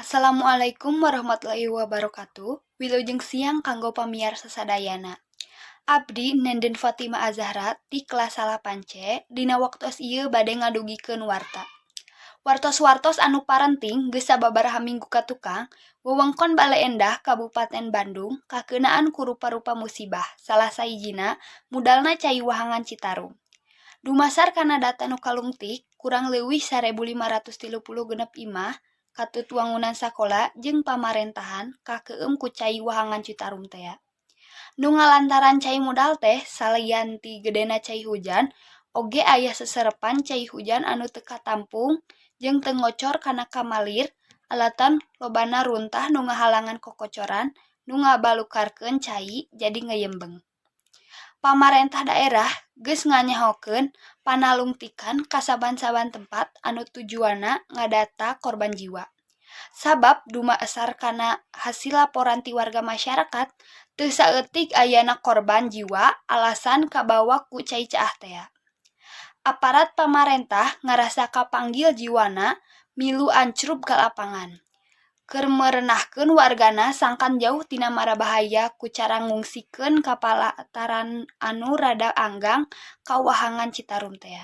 Assalamualaikum warahmatullahi wabarakatuh. Wilujeng siang kanggo pamiarsa sadayana. Abdi Nenden Fatima Azahra di kelas 8C dina waktos ieu bade ngadugikeun warta. Wartos-wartos anu parenting geus sababaraha minggu ka tukang, wewengkon Bale Endah Kabupaten Bandung kakeunaan ku rupa-rupa musibah. Salah sahijina mudalna cai wahangan Citarum. Dumasar kana data nu kalungtik, kurang leuwih 1.530 genep imah katut wangunan sakola jeung pamarentahan kakeum ku cai wahangan Citarum teh. Nu ngalantaran cai modal teh salian ti gedena cai hujan, oge aya seserepan cai hujan anu teu katampung jeung teu ngocor kana kamalir alatan lobana runtah nu ngahalangan kokocoran nu ngabalukarkeun cai jadi ngayembeng. Pamarentah daerah geus nganyahokeun panalungtikan ka saban-saban tempat anu tujuanna ngadata korban jiwa. Sabab dumasar kana hasil laporan ti warga masyarakat, teu saeutik ayana korban jiwa alasan kabawa ku cai caah teh. Aparat pamarentah ngarasa kapanggil jiwana milu ancrup ka lapangan. Keur merenahkeun wargana sangkan jauh tina marabahaya ku cara ngungsikeun ka palataran anu rada anggang ka wahangan Citarum teh.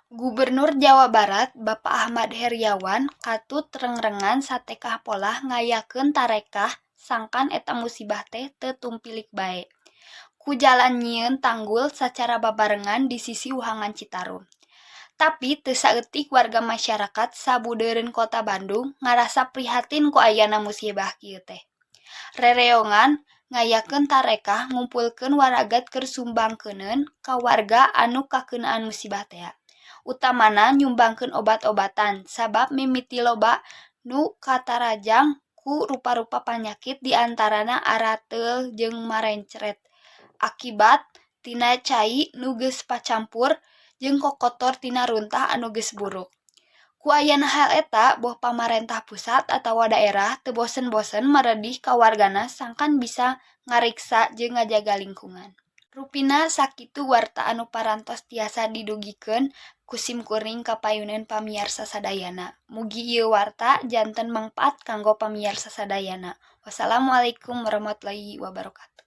Gubernur Jawa Barat Bapak Ahmad Heriawan katut rengrengan satekah polah ngayakeun tarekah sangkan eta musibah teh teu tumpilik bae. Ku jalan nyieun tanggul sacara babarengan di sisi wahangan Citarum. Tapi teu saeutik warga masyarakat sabudeureun Kota Bandung ngarasa prihatin ku ayana musibah kieu teh. Rereongan ngayakeun tarekah ngumpulkeun waragat keur sumbangkeuneun ka warga anu kakeunaan musibah teh. Utamana nyumbangkeun obat-obatan sabab mimiti loba nu katarajang ku rupa-rupa panyakit diantarana arateul jeung marencret akibat tina cai nu geus pacampur jeung kokotor tina runtah anu geus buruk. Ku ayana hal eta boh pamarentah pusat atawa daerah teu bosen-bosen maredih ka wargana sangkan bisa ngariksa jeung ngajaga lingkungan. Rupina sakitu warta anu parantos tiasa didugikeun ku simkuring kapayuneun pamiarsa sadayana. Mugi ieu warta janten mangpaat kanggo pamiarsa sadayana. Wassalamualaikum warahmatullahi wabarakatuh.